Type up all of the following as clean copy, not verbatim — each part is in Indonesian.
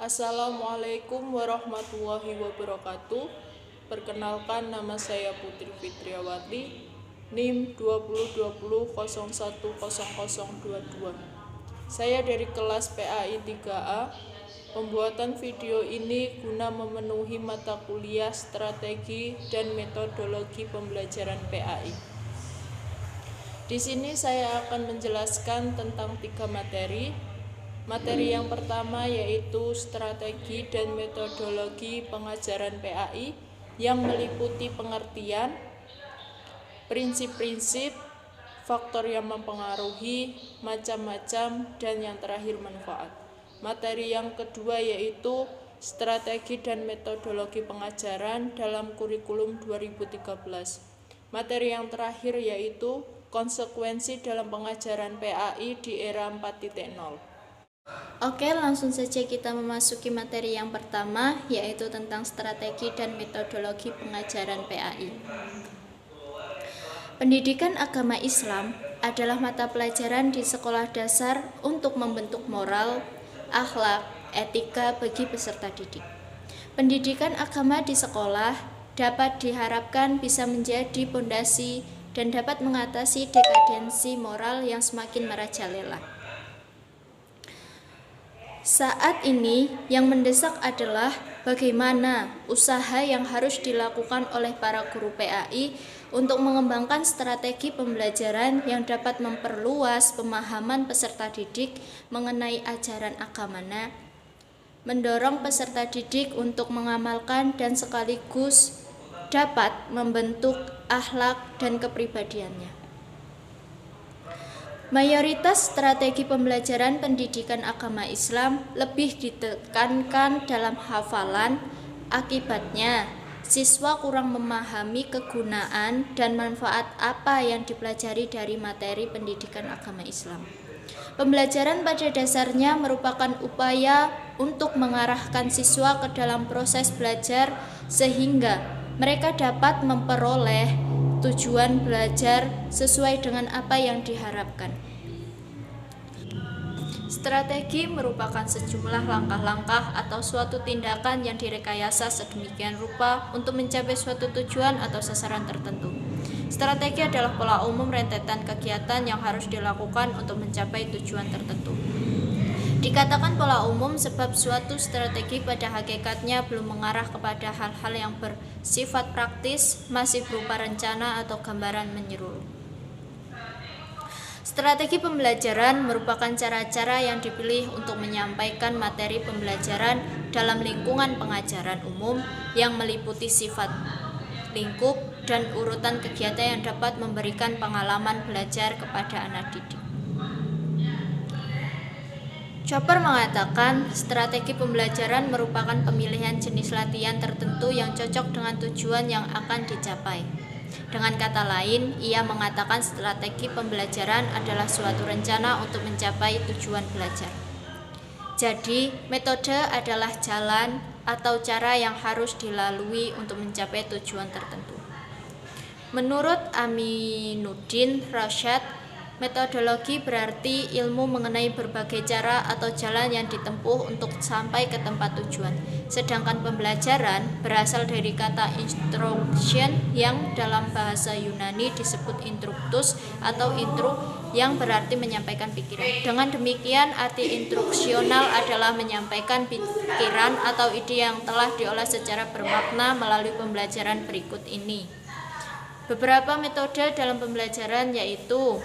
Assalamualaikum warahmatullahi wabarakatuh. Perkenalkan, nama saya Putri Fitriawati, NIM 2020010022. Saya dari kelas PAI 3A. Pembuatan video ini guna memenuhi mata kuliah strategi dan metodologi pembelajaran PAI. Di sini saya akan menjelaskan tentang 3 materi. Materi yang pertama yaitu strategi dan metodologi pengajaran PAI yang meliputi pengertian, prinsip-prinsip, faktor yang mempengaruhi, macam-macam, dan yang terakhir manfaat. Materi yang kedua yaitu strategi dan metodologi pengajaran dalam kurikulum 2013. Materi yang terakhir yaitu konsekuensi dalam pengajaran PAI di era 4.0. Oke, langsung saja kita memasuki materi yang pertama, yaitu tentang strategi dan metodologi pengajaran PAI. Pendidikan agama Islam adalah mata pelajaran di sekolah dasar untuk membentuk moral, akhlak, etika bagi peserta didik. Pendidikan agama di sekolah dapat diharapkan bisa menjadi pondasi dan dapat mengatasi dekadensi moral yang semakin merajalela. Saat ini yang mendesak adalah bagaimana usaha yang harus dilakukan oleh para guru PAI untuk mengembangkan strategi pembelajaran yang dapat memperluas pemahaman peserta didik mengenai ajaran agamanya, mendorong peserta didik untuk mengamalkan dan sekaligus dapat membentuk akhlak dan kepribadiannya. Mayoritas strategi pembelajaran pendidikan agama Islam lebih ditekankan dalam hafalan. Akibatnya, siswa kurang memahami kegunaan dan manfaat apa yang dipelajari dari materi pendidikan agama Islam. Pembelajaran pada dasarnya merupakan upaya untuk mengarahkan siswa ke dalam proses belajar sehingga mereka dapat memperoleh tujuan belajar sesuai dengan apa yang diharapkan. Strategi merupakan sejumlah langkah-langkah atau suatu tindakan yang direkayasa sedemikian rupa untuk mencapai suatu tujuan atau sasaran tertentu. Strategi adalah pola umum rentetan kegiatan yang harus dilakukan untuk mencapai tujuan tertentu. Dikatakan pola umum sebab suatu strategi pada hakikatnya belum mengarah kepada hal-hal yang bersifat praktis, masih berupa rencana atau gambaran menyeluruh. Strategi pembelajaran merupakan cara-cara yang dipilih untuk menyampaikan materi pembelajaran dalam lingkungan pengajaran umum yang meliputi sifat lingkup dan urutan kegiatan yang dapat memberikan pengalaman belajar kepada anak didik. Chopper mengatakan strategi pembelajaran merupakan pemilihan jenis latihan tertentu yang cocok dengan tujuan yang akan dicapai. Dengan kata lain, ia mengatakan strategi pembelajaran adalah suatu rencana untuk mencapai tujuan belajar. Jadi, metode adalah jalan atau cara yang harus dilalui untuk mencapai tujuan tertentu. Menurut Aminuddin Rasyad, metodologi berarti ilmu mengenai berbagai cara atau jalan yang ditempuh untuk sampai ke tempat tujuan. Sedangkan pembelajaran berasal dari kata instruction yang dalam bahasa Yunani disebut instructus atau intru yang berarti menyampaikan pikiran. Dengan demikian, arti instruksional adalah menyampaikan pikiran atau ide yang telah diolah secara bermakna melalui pembelajaran berikut ini. Beberapa metode dalam pembelajaran yaitu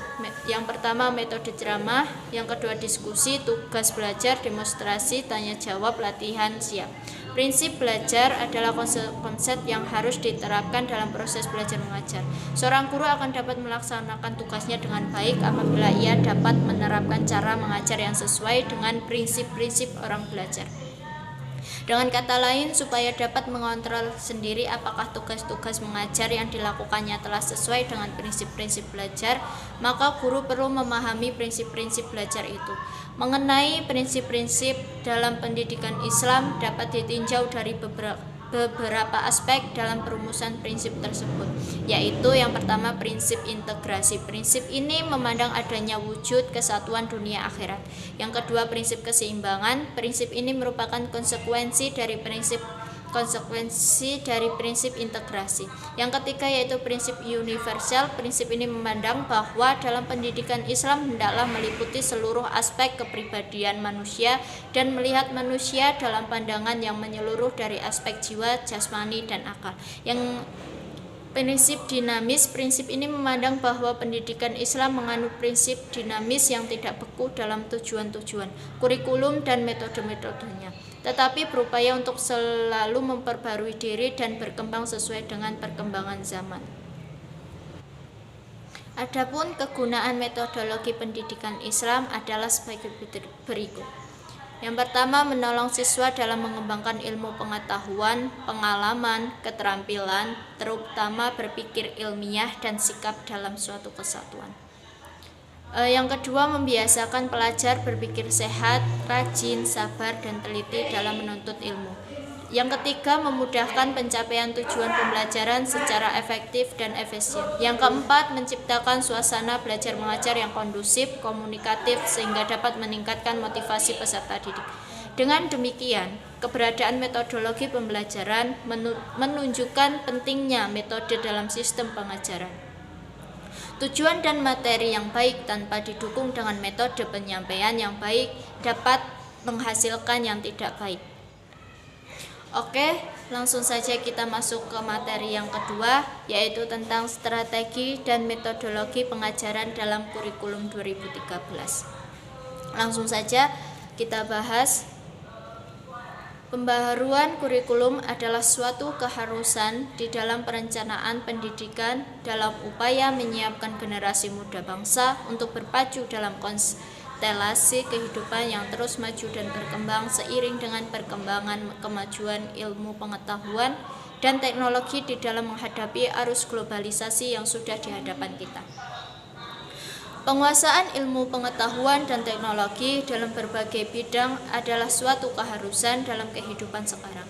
yang pertama metode ceramah, yang kedua diskusi, tugas belajar, demonstrasi, tanya jawab, latihan, siap. Prinsip belajar adalah konsep yang harus diterapkan dalam proses belajar mengajar. Seorang guru akan dapat melaksanakan tugasnya dengan baik apabila ia dapat menerapkan cara mengajar yang sesuai dengan prinsip-prinsip orang belajar. Dengan kata lain, supaya dapat mengontrol sendiri apakah tugas-tugas mengajar yang dilakukannya telah sesuai dengan prinsip-prinsip belajar, maka guru perlu memahami prinsip-prinsip belajar itu. Mengenai prinsip-prinsip dalam pendidikan Islam dapat ditinjau dari beberapa aspek dalam perumusan prinsip tersebut, yaitu yang pertama prinsip integrasi. Prinsip ini memandang adanya wujud kesatuan dunia akhirat. Yang kedua prinsip keseimbangan. Prinsip ini merupakan konsekuensi dari prinsip integrasi. Yang ketiga yaitu prinsip universal. Prinsip ini memandang bahwa dalam pendidikan Islam hendaklah meliputi seluruh aspek kepribadian manusia dan melihat manusia dalam pandangan yang menyeluruh dari aspek jiwa, jasmani, dan akal. Yang prinsip dinamis. Prinsip ini memandang bahwa pendidikan Islam menganut prinsip dinamis yang tidak beku dalam tujuan-tujuan, kurikulum, dan metode-metodenya, tetapi berupaya untuk selalu memperbarui diri dan berkembang sesuai dengan perkembangan zaman. Adapun kegunaan metodologi pendidikan Islam adalah sebagai berikut. Yang pertama, menolong siswa dalam mengembangkan ilmu pengetahuan, pengalaman, keterampilan, terutama berpikir ilmiah dan sikap dalam suatu kesatuan. Yang kedua, membiasakan pelajar berpikir sehat, rajin, sabar, dan teliti dalam menuntut ilmu. Yang ketiga, memudahkan pencapaian tujuan pembelajaran secara efektif dan efisien. Yang keempat, menciptakan suasana belajar mengajar yang kondusif, komunikatif, sehingga dapat meningkatkan motivasi peserta didik. Dengan demikian, keberadaan metodologi pembelajaran menunjukkan pentingnya metode dalam sistem pengajaran. Tujuan dan materi yang baik tanpa didukung dengan metode penyampaian yang baik dapat menghasilkan yang tidak baik. Oke, langsung saja kita masuk ke materi yang kedua, yaitu tentang strategi dan metodologi pengajaran dalam kurikulum 2013. Langsung saja kita bahas. Pembaharuan kurikulum adalah suatu keharusan di dalam perencanaan pendidikan dalam upaya menyiapkan generasi muda bangsa untuk berpacu dalam konstelasi kehidupan yang terus maju dan berkembang seiring dengan perkembangan kemajuan ilmu pengetahuan dan teknologi di dalam menghadapi arus globalisasi yang sudah di hadapan kita. Penguasaan ilmu pengetahuan dan teknologi dalam berbagai bidang adalah suatu keharusan dalam kehidupan sekarang.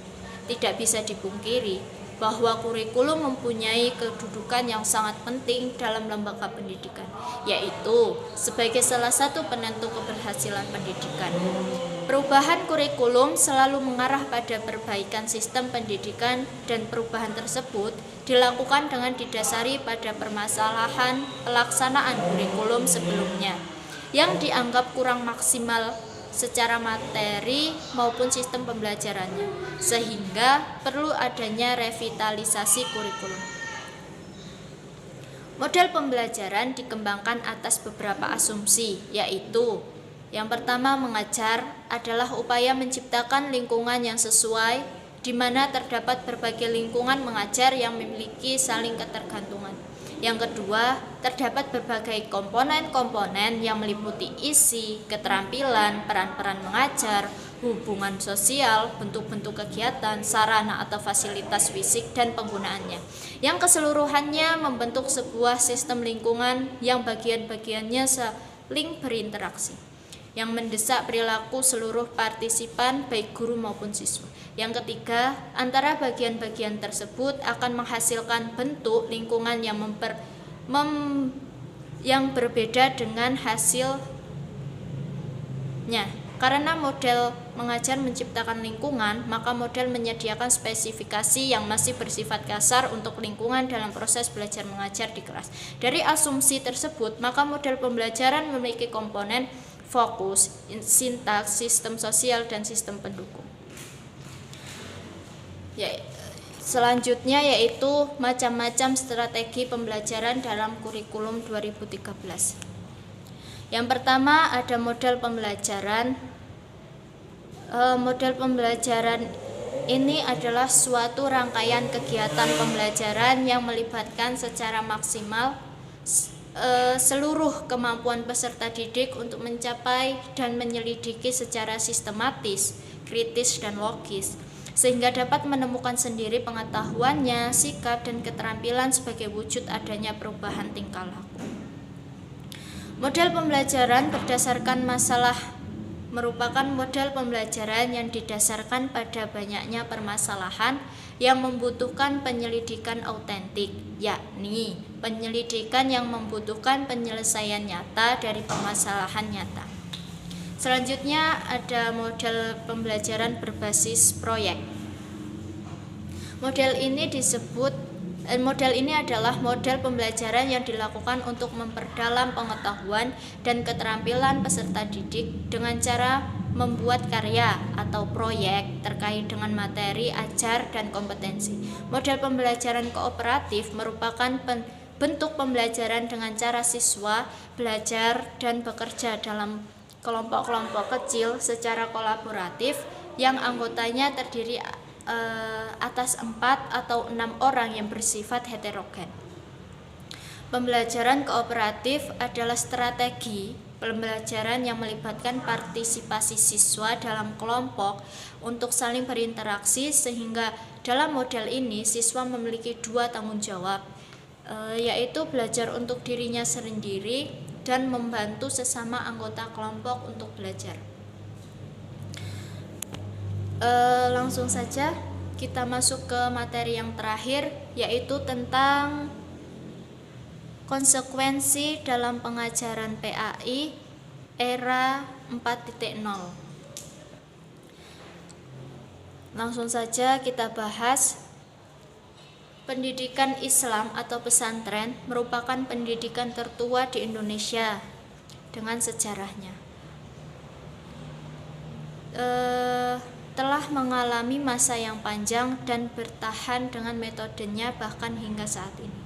Tidak bisa dipungkiri bahwa kurikulum mempunyai kedudukan yang sangat penting dalam lembaga pendidikan, yaitu sebagai salah satu penentu keberhasilan pendidikan. Perubahan kurikulum selalu mengarah pada perbaikan sistem pendidikan, dan perubahan tersebut dilakukan dengan didasari pada permasalahan pelaksanaan kurikulum sebelumnya yang dianggap kurang maksimal secara materi maupun sistem pembelajarannya, sehingga perlu adanya revitalisasi kurikulum. Model pembelajaran dikembangkan atas beberapa asumsi, yaitu yang pertama, mengajar adalah upaya menciptakan lingkungan yang sesuai di mana terdapat berbagai lingkungan mengajar yang memiliki saling ketergantungan. Yang kedua, terdapat berbagai komponen-komponen yang meliputi isi, keterampilan, peran-peran mengajar, hubungan sosial, bentuk-bentuk kegiatan, sarana atau fasilitas fisik, dan penggunaannya, yang keseluruhannya membentuk sebuah sistem lingkungan yang bagian-bagiannya saling berinteraksi, yang mendesak perilaku seluruh partisipan baik guru maupun siswa. Yang ketiga, antara bagian-bagian tersebut akan menghasilkan bentuk lingkungan yang berbeda dengan hasilnya. Karena model mengajar menciptakan lingkungan, maka model menyediakan spesifikasi yang masih bersifat kasar untuk lingkungan dalam proses belajar mengajar di kelas. Dari asumsi tersebut, maka model pembelajaran memiliki komponen fokus, sintaks, sistem sosial, dan sistem pendukung. Selanjutnya yaitu macam-macam strategi pembelajaran dalam kurikulum 2013. Yang pertama ada model pembelajaran. Model pembelajaran ini adalah suatu rangkaian kegiatan pembelajaran yang melibatkan secara maksimal seluruh kemampuan peserta didik untuk mencapai dan menyelidiki secara sistematis, kritis, dan logis, sehingga dapat menemukan sendiri pengetahuannya, sikap, dan keterampilan sebagai wujud adanya perubahan tingkah laku. Model pembelajaran berdasarkan masalah merupakan model pembelajaran yang didasarkan pada banyaknya permasalahan yang membutuhkan penyelidikan autentik, yakni penyelidikan yang membutuhkan penyelesaian nyata dari permasalahan nyata. Selanjutnya ada model pembelajaran berbasis proyek. Model ini adalah model pembelajaran yang dilakukan untuk memperdalam pengetahuan dan keterampilan peserta didik dengan cara membuat karya atau proyek terkait dengan materi ajar dan kompetensi. Model pembelajaran kooperatif merupakan bentuk pembelajaran dengan cara siswa belajar dan bekerja dalam kelompok-kelompok kecil secara kolaboratif yang anggotanya terdiri atas 4 atau 6 orang yang bersifat heterogen. Pembelajaran kooperatif adalah strategi pembelajaran yang melibatkan partisipasi siswa dalam kelompok untuk saling berinteraksi, sehingga dalam model ini siswa memiliki 2 tanggung jawab, yaitu belajar untuk dirinya sendiri dan membantu sesama anggota kelompok untuk belajar. Langsung saja kita masuk ke materi yang terakhir, yaitu tentang konsekuensi dalam pengajaran PAI era 4.0. Langsung saja kita bahas. Pendidikan Islam atau pesantren merupakan pendidikan tertua di Indonesia dengan sejarahnya. Telah mengalami masa yang panjang dan bertahan dengan metodenya bahkan hingga saat ini.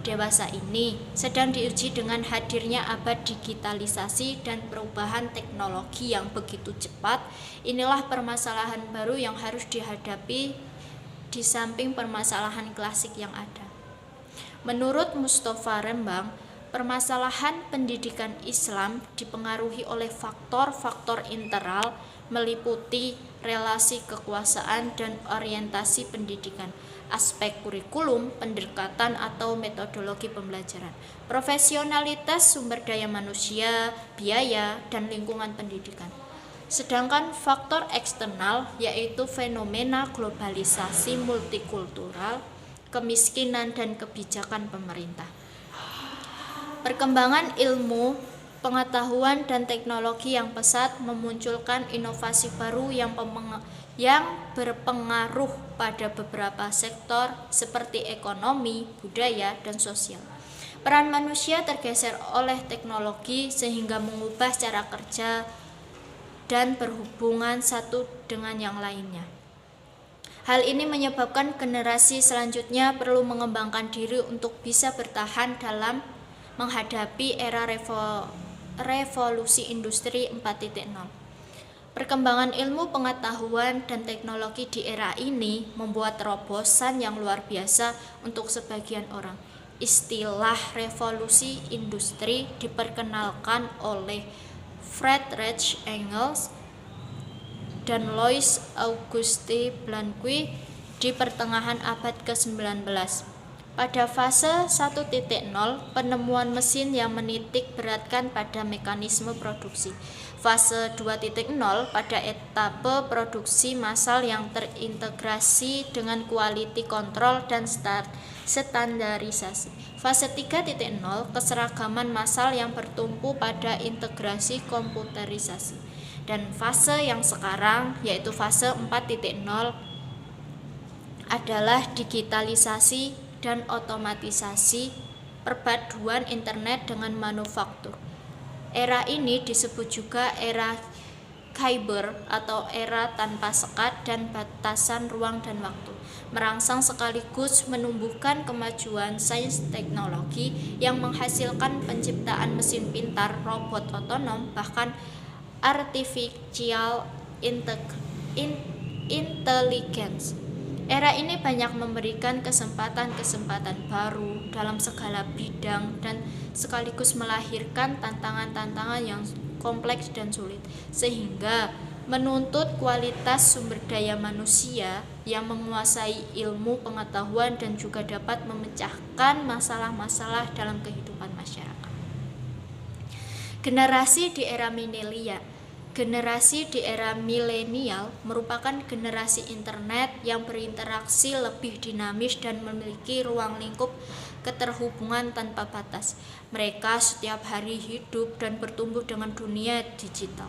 Dewasa ini sedang diuji dengan hadirnya abad digitalisasi dan perubahan teknologi yang begitu cepat. Inilah permasalahan baru yang harus dihadapi di samping permasalahan klasik yang ada. Menurut Mustafa Rembang, permasalahan pendidikan Islam dipengaruhi oleh faktor-faktor internal meliputi relasi kekuasaan dan orientasi pendidikan, aspek kurikulum, pendekatan atau metodologi pembelajaran, profesionalitas sumber daya manusia, biaya, dan lingkungan pendidikan. Sedangkan faktor eksternal yaitu fenomena globalisasi multikultural, kemiskinan, dan kebijakan pemerintah. Perkembangan ilmu, pengetahuan, dan teknologi yang pesat memunculkan inovasi baru yang berpengaruh pada beberapa sektor seperti ekonomi, budaya, dan sosial. Peran manusia tergeser oleh teknologi sehingga mengubah cara kerja dan berhubungan satu dengan yang lainnya. Hal ini menyebabkan generasi selanjutnya perlu mengembangkan diri untuk bisa bertahan dalam menghadapi era revolusi industri 4.0. Perkembangan ilmu pengetahuan dan teknologi di era ini membuat terobosan yang luar biasa untuk sebagian orang. Istilah revolusi industri diperkenalkan oleh Friedrich Engels dan Louis Auguste Blanqui di pertengahan abad ke-19. Pada fase 1.0, penemuan mesin yang menitik beratkan pada mekanisme produksi. Fase 2.0 pada etape produksi massal yang terintegrasi dengan quality control dan standarisasi. Fase 3.0, keseragaman massal yang bertumpu pada integrasi komputerisasi. Dan fase yang sekarang, yaitu fase 4.0, adalah digitalisasi dan otomatisasi perpaduan internet dengan manufaktur. Era ini disebut juga era cyber atau era tanpa sekat dan batasan ruang dan waktu, merangsang sekaligus menumbuhkan kemajuan sains teknologi yang menghasilkan penciptaan mesin pintar, robot otonom, bahkan artificial intelligence. Era ini banyak memberikan kesempatan-kesempatan baru dalam segala bidang dan sekaligus melahirkan tantangan-tantangan yang kompleks dan sulit, sehingga menuntut kualitas sumber daya manusia yang menguasai ilmu pengetahuan dan juga dapat memecahkan masalah-masalah dalam kehidupan masyarakat. Generasi di era milenial. Generasi di era milenial merupakan generasi internet yang berinteraksi lebih dinamis dan memiliki ruang lingkup keterhubungan tanpa batas. Mereka setiap hari hidup dan bertumbuh dengan dunia digital.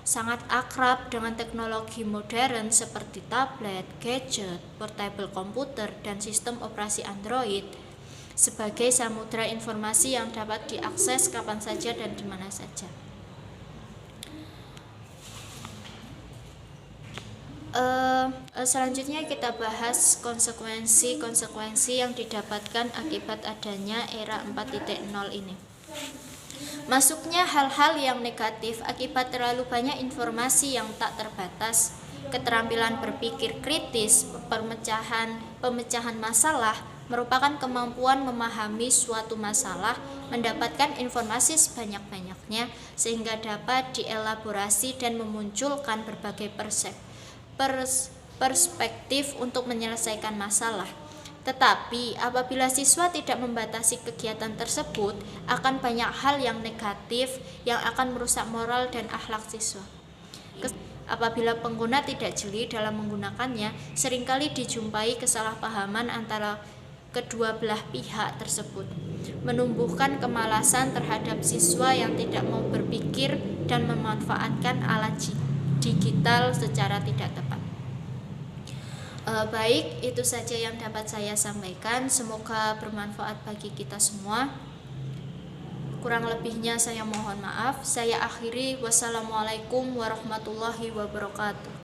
Sangat akrab dengan teknologi modern seperti tablet, gadget, portable komputer, dan sistem operasi Android sebagai samudra informasi yang dapat diakses kapan saja dan di mana saja. Selanjutnya kita bahas konsekuensi yang didapatkan akibat adanya era 4.0 ini. Masuknya hal-hal yang negatif akibat terlalu banyak informasi yang tak terbatas, keterampilan berpikir kritis, pemecahan masalah merupakan kemampuan memahami suatu masalah, mendapatkan informasi sebanyak-banyaknya sehingga dapat dielaborasi dan memunculkan berbagai perspektif untuk menyelesaikan masalah. Tetapi apabila siswa tidak membatasi kegiatan tersebut, akan banyak hal yang negatif yang akan merusak moral dan akhlak siswa. Apabila pengguna tidak jeli dalam menggunakannya, seringkali dijumpai kesalahpahaman antara kedua belah pihak tersebut, menumbuhkan kemalasan terhadap siswa yang tidak mau berpikir dan memanfaatkan alat digital secara tidak tepat. Baik, itu saja yang dapat saya sampaikan. Semoga bermanfaat bagi kita semua. Kurang lebihnya saya mohon maaf. Saya akhiri. Wassalamualaikum warahmatullahi wabarakatuh.